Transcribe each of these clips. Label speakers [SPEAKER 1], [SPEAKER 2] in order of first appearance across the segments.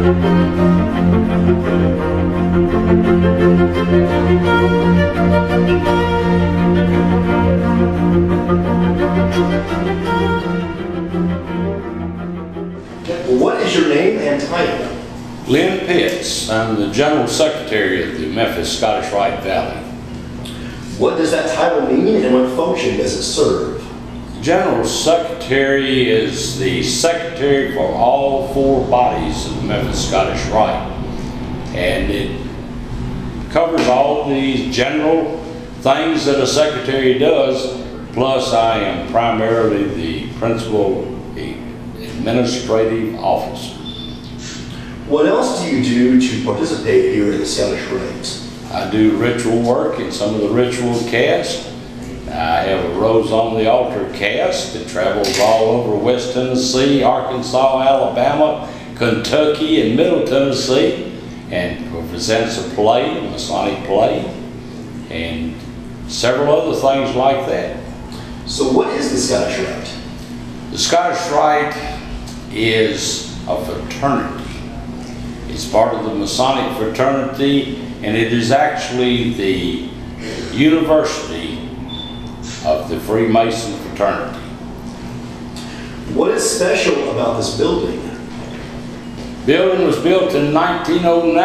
[SPEAKER 1] What is your name and title?
[SPEAKER 2] Memphis. I'm the General Secretary of the Memphis Scottish Rite Valley.
[SPEAKER 1] What does that title mean and what function does it serve?
[SPEAKER 2] General Secretary is the Secretary for all four bodies of the Memphis Scottish Rite. And it covers all these general things that a Secretary does, plus I am primarily the Principal Administrative Officer.
[SPEAKER 1] What else do you do to participate here in the Scottish Rite?
[SPEAKER 2] I do ritual work in some of the ritual casts. I have a Rose on the Altar cast that travels all over West Tennessee, Arkansas, Alabama, Kentucky, and Middle Tennessee, and presents a play, a Masonic play, and several other things like that.
[SPEAKER 1] So what is the Scottish Rite?
[SPEAKER 2] The Scottish Rite is a fraternity. It's part of the Masonic fraternity, and it is actually the university of the Freemason fraternity.
[SPEAKER 1] What is special about this building?
[SPEAKER 2] The building was built in 1909,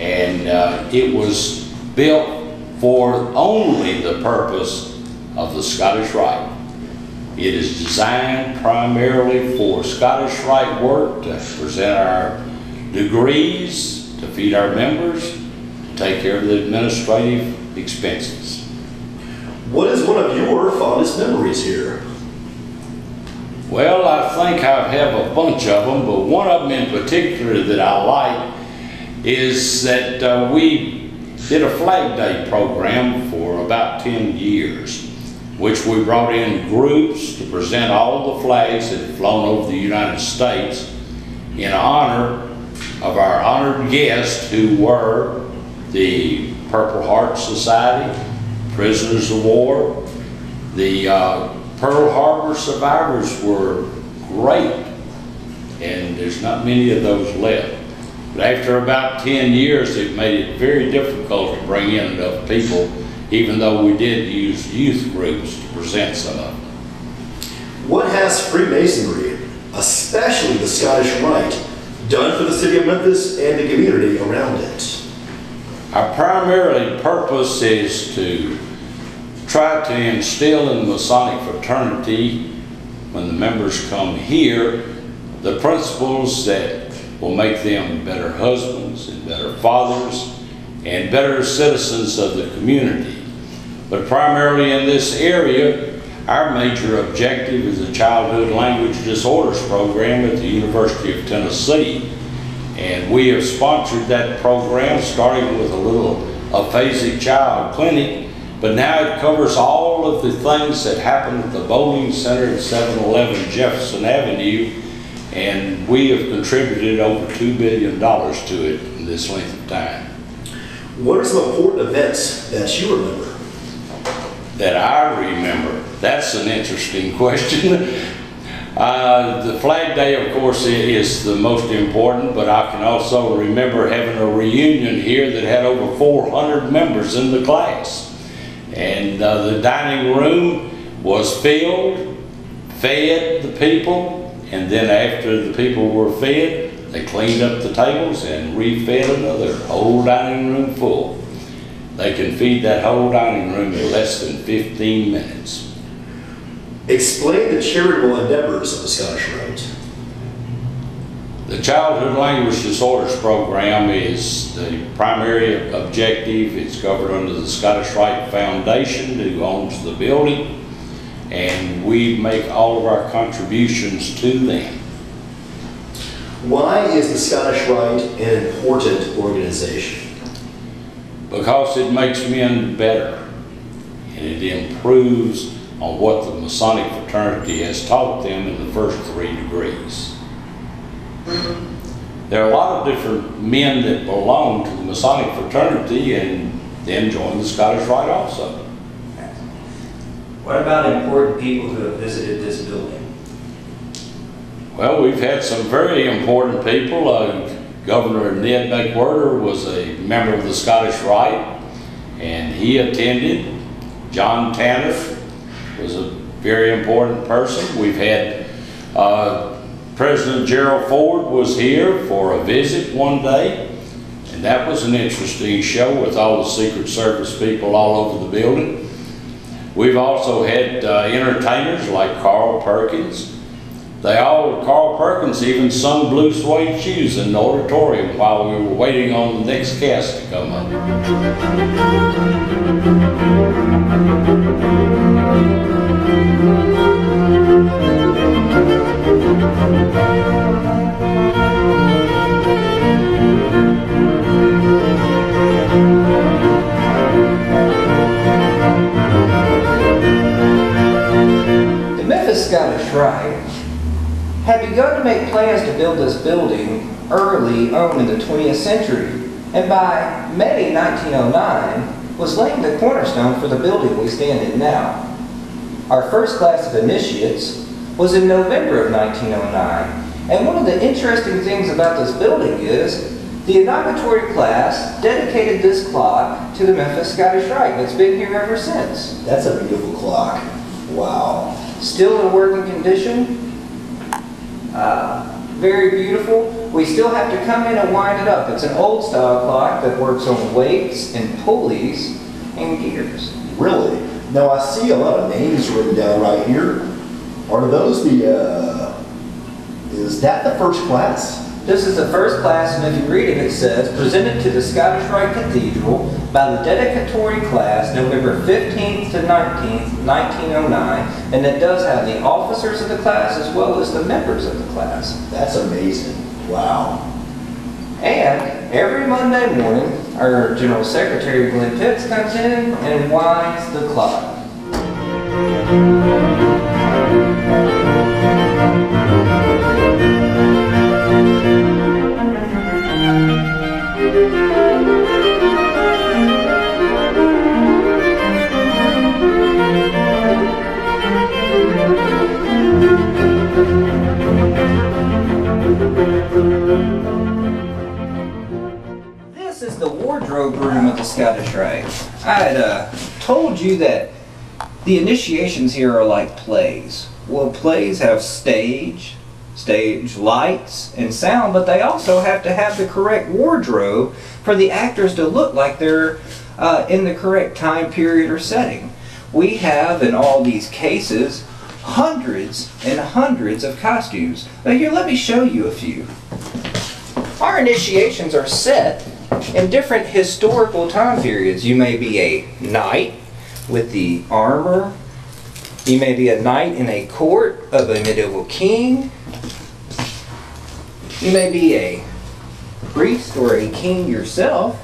[SPEAKER 2] and it was built for only the purpose of the Scottish Rite. It is designed primarily for Scottish Rite work, to present our degrees, to feed our members, to take care of the administrative expenses.
[SPEAKER 1] What is one of your fondest memories here?
[SPEAKER 2] Well, I think I have a bunch of them, but one of them in particular that I like is that we did a Flag Day program for about 10 years, which we brought in groups to present all the flags that had flown over the United States in honor of our honored guests, who were the Purple Heart Society, prisoners of war. The Pearl Harbor survivors were great, and there's not many of those left. But after about 10 years, it made it very difficult to bring in enough people, even though we did use youth groups to present some of them.
[SPEAKER 1] What has Freemasonry, especially the Scottish Rite, done for the city of Memphis and the community around it?
[SPEAKER 2] Our primary purpose is to try to instill in the Masonic fraternity, when the members come here, the principles that will make them better husbands and better fathers and better citizens of the community. But primarily in this area, our major objective is the Childhood Language Disorders program at the University of Tennessee. And we have sponsored that program, starting with a little aphasic child clinic, but now it covers all of the things that happen at the bowling center at 711 Jefferson Avenue, and we have contributed over $2 billion to it in this length of time.
[SPEAKER 1] What are some important events that you remember?
[SPEAKER 2] That I remember? That's an interesting question. The Flag Day, of course, is the most important, but I can also remember having a reunion here that had over 400 members in the class. And the dining room was filled, fed the people, and then after the people were fed, they cleaned up the tables and refed another whole dining room full. They can feed that whole dining room in less than 15 minutes.
[SPEAKER 1] Explain the charitable endeavors of the Scottish Rite.
[SPEAKER 2] The Childhood Language Disorders program is the primary objective. It's covered under the Scottish Rite Foundation, who owns the building, and we make all of our contributions to them.
[SPEAKER 1] Why is the Scottish Rite an important organization?
[SPEAKER 2] Because it makes men better, and it improves on what the Masonic fraternity has taught them in the first 3 degrees. There are a lot of different men that belong to the Masonic fraternity and then join the Scottish Rite also.
[SPEAKER 3] What about important people who have visited this building?
[SPEAKER 2] Well, we've had some very important people. Governor Ned McWhirter was a member of the Scottish Rite, and he attended. John Tanner was a very important person. We've had President Gerald Ford was here for a visit one day, and that was an interesting show with all the Secret Service people all over the building. We've also had entertainers like Carl Perkins. Carl Perkins even sung Blue Suede Shoes in the auditorium while we were waiting on the next cast to come up.
[SPEAKER 3] The Memphis Scottish Rite had begun to make plans to build this building early on in the 20th century, and by May 1909 was laying the cornerstone for the building we stand in now. Our first class of initiates was in November of 1909, and one of the interesting things about this building is the inauguratory class dedicated this clock to the Memphis Scottish Rite, and it's been here ever since.
[SPEAKER 1] That's a beautiful clock. Wow.
[SPEAKER 3] Still in working condition. Very beautiful. We still have to come in and wind it up. It's an old style clock that works on weights and pulleys and gears.
[SPEAKER 1] Really? Now I see a lot of names written down right here. Are those is that the first class?
[SPEAKER 3] This is the first class, and if you read it, it says, presented to the Scottish Rite Cathedral by the dedicatory class November 15th to 19th, 1909, and it does have the officers of the class as well as the members of the class.
[SPEAKER 1] That's amazing. Wow.
[SPEAKER 3] And every Monday morning, our General Secretary Glenn Pitts comes in and winds the clock. This is the wardrobe room of the Scottish Rite. I had told you that the initiations here are like plays. Well, plays have stage lights, and sound, but they also have to have the correct wardrobe for the actors to look like they're in the correct time period or setting. We have in all these cases hundreds and hundreds of costumes. Now here, let me show you a few. Our initiations are set in different historical time periods. You may be a knight with the armor. You may be a knight in a court of a medieval king. You may be a priest or a king yourself.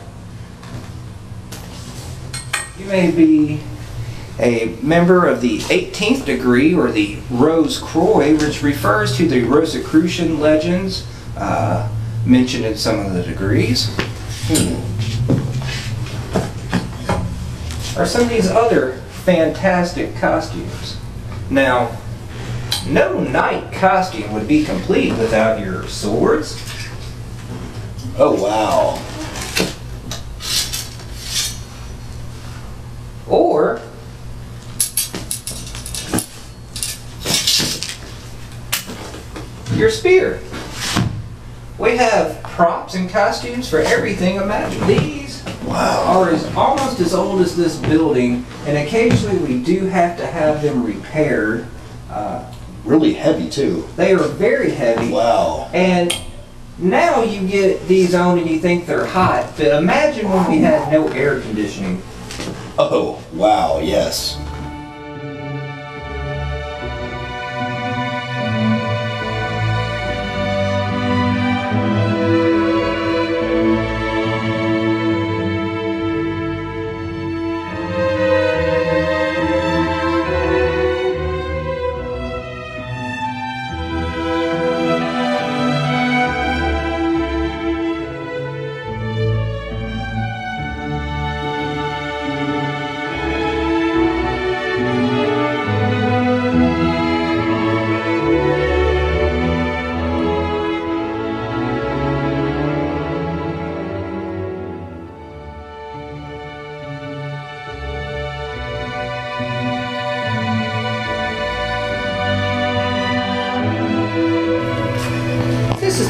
[SPEAKER 3] You may be a member of the 18th degree or the Rose Croix, which refers to the Rosicrucian legends mentioned in some of the degrees. Or some of these other fantastic costumes. Now, no knight costume would be complete without your swords.
[SPEAKER 1] Oh, wow.
[SPEAKER 3] Or your spear. We have props and costumes for everything imaginable. These are almost as old as this building, and occasionally we do have to have them repaired.
[SPEAKER 1] Really heavy too.
[SPEAKER 3] They are very heavy.
[SPEAKER 1] Wow.
[SPEAKER 3] And now you get these on and you think they're hot, but imagine when we had no air conditioning.
[SPEAKER 1] Oh, wow, yes.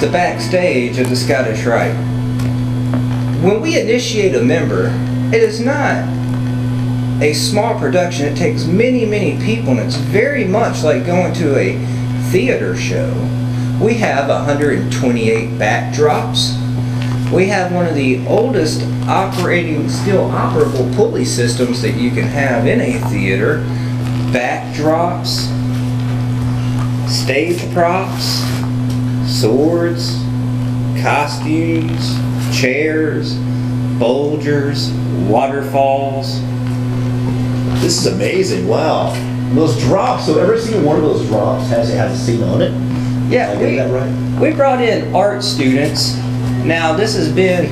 [SPEAKER 3] the Backstage of the Scottish Rite. When we initiate a member, it is not a small production. It takes many, many people, and it's very much like going to a theater show. We have 128 backdrops. We have one of the oldest operating, still operable pulley systems that you can have in a theater. Backdrops, stage props, swords, costumes, chairs, bulgers, waterfalls.
[SPEAKER 1] This is amazing. Wow. Those drops, so every single one of those drops has a scene on it?
[SPEAKER 3] Yeah,
[SPEAKER 1] Did I get that right?
[SPEAKER 3] we brought in art students. Now, this has been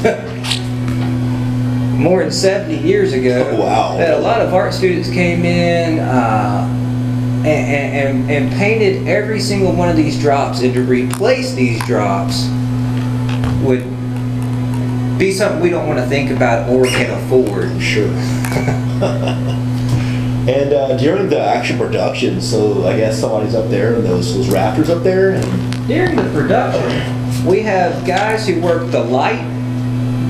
[SPEAKER 3] more than 70 years ago.
[SPEAKER 1] Oh, wow.
[SPEAKER 3] That a lot of art students came in and painted every single one of these drops, and to replace these drops would be something we don't want to think about or can afford.
[SPEAKER 1] Sure. And during the actual production, so I guess somebody's up there and those rafters up there. And
[SPEAKER 3] During the production, we have guys who work the light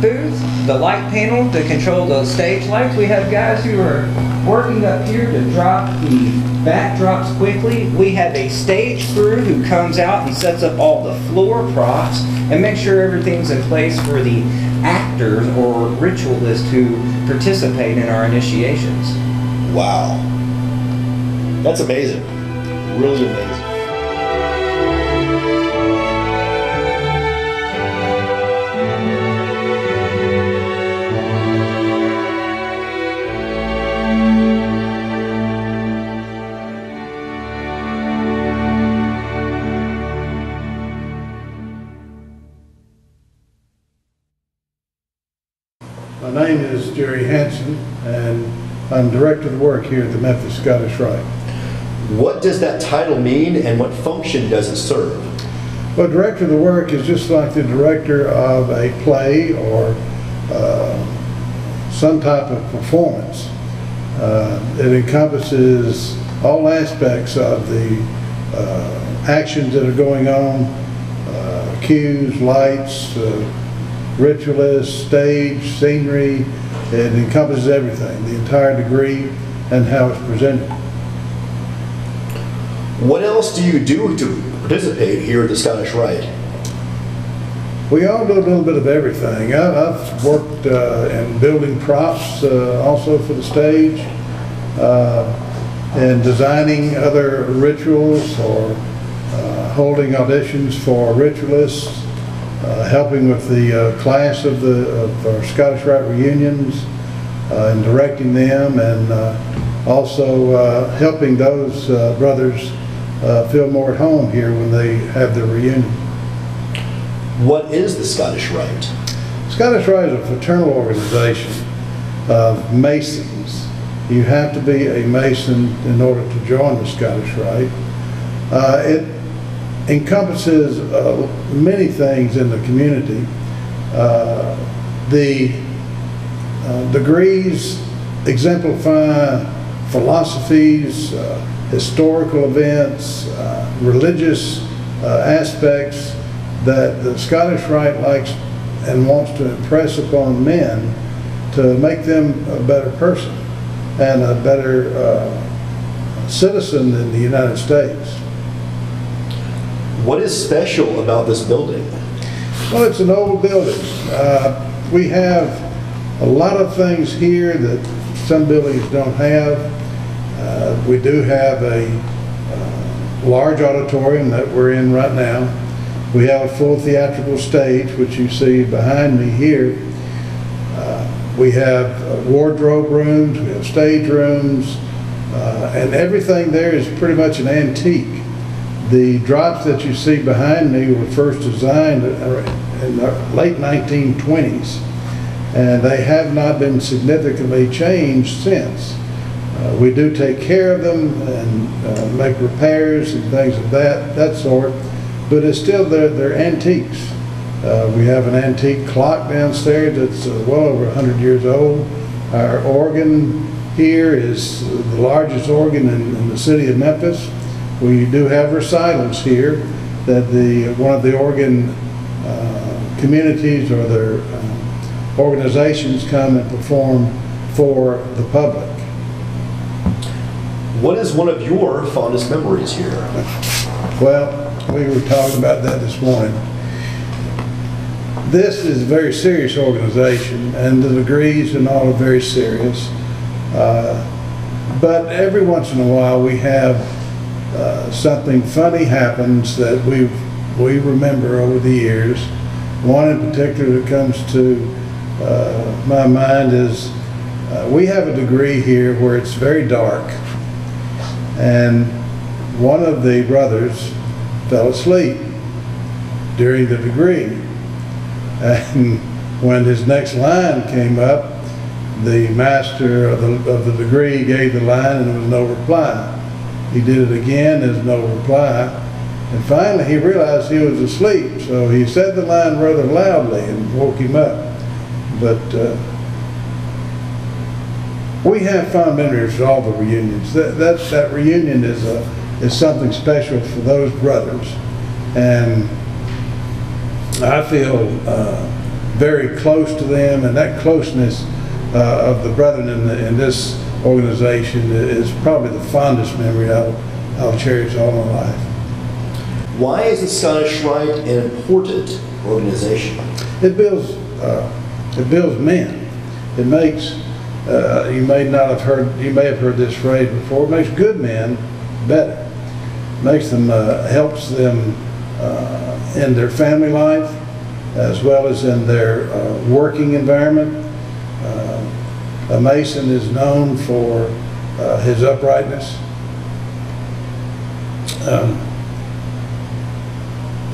[SPEAKER 3] booth, the light panel to control the stage lights. We have guys who are working up here to drop the backdrops quickly. We have a stage crew who comes out and sets up all the floor props and makes sure everything's in place for the actors or ritualists who participate in our initiations.
[SPEAKER 1] wow. That's amazing. Really amazing.
[SPEAKER 4] My name is Jerry Hansen, and I'm Director of the Work here at the Memphis Scottish Rite.
[SPEAKER 1] What does that title mean and what function does it serve?
[SPEAKER 4] Well, Director of the Work is just like the director of a play or some type of performance. It encompasses all aspects of the actions that are going on, cues, lights, ritualists, stage, scenery. It encompasses everything, the entire degree and how it's presented.
[SPEAKER 1] What else do you do to participate here at the Scottish Rite?
[SPEAKER 4] We all do a little bit of everything. I've worked in building props also for the stage, and designing other rituals or holding auditions for ritualists, helping with the class of our Scottish Rite reunions and directing them, and also helping those brothers feel more at home here when they have their reunion.
[SPEAKER 1] What is the Scottish Rite?
[SPEAKER 4] Scottish Rite is a fraternal organization of Masons. You have to be a Mason in order to join the Scottish Rite. It encompasses many things in the community. The degrees exemplify philosophies, historical events, religious aspects that the Scottish Rite likes and wants to impress upon men to make them a better person and a better citizen in the United States.
[SPEAKER 1] What is special about this building?
[SPEAKER 4] Well, it's an old building. We have a lot of things here that some buildings don't have. We do have a large auditorium that we're in right now. We have a full theatrical stage, which you see behind me here. We have wardrobe rooms, we have stage rooms, and everything there is pretty much an antique. The drops that you see behind me were first designed in the late 1920s, and they have not been significantly changed since. We do take care of them and make repairs and things of that sort, but it's still, they're antiques. We have an antique clock downstairs that's well over 100 years old. Our organ here is the largest organ in the city of Memphis. We do have recitals here that one of the organ communities or their organizations come and perform for the public.
[SPEAKER 1] What is one of your fondest memories here?
[SPEAKER 4] Well, we were talking about that this morning. This is a very serious organization, and the degrees and all are very serious. But every once in a while we have something funny happens that we remember over the years. One in particular that comes to my mind is we have a degree here where it's very dark, and one of the brothers fell asleep during the degree. And when his next line came up, the master of the degree gave the line and there was no reply. He did it again, there's no reply. And finally he realized he was asleep, so he said the line rather loudly and woke him up. But we have fond memories of all the reunions. That reunion is something special for those brothers. And I feel very close to them, and that closeness of the brethren in this organization is probably the fondest memory I'll cherish all my life.
[SPEAKER 1] Why is the Scottish Rite an important organization?
[SPEAKER 4] It builds men. It makes you may have heard this phrase before. It makes good men better. It makes them helps them in their family life as well as in their working environment. A Mason is known for his uprightness.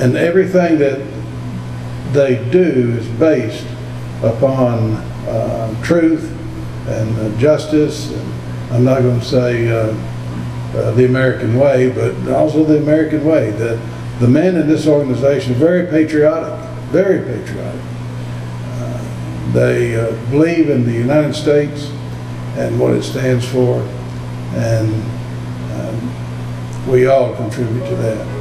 [SPEAKER 4] And everything that they do is based upon truth and justice. And I'm not going to say the American way, but also the American way. The men in this organization are very patriotic, very patriotic. They believe in the United States and what it stands for, and we all contribute to that.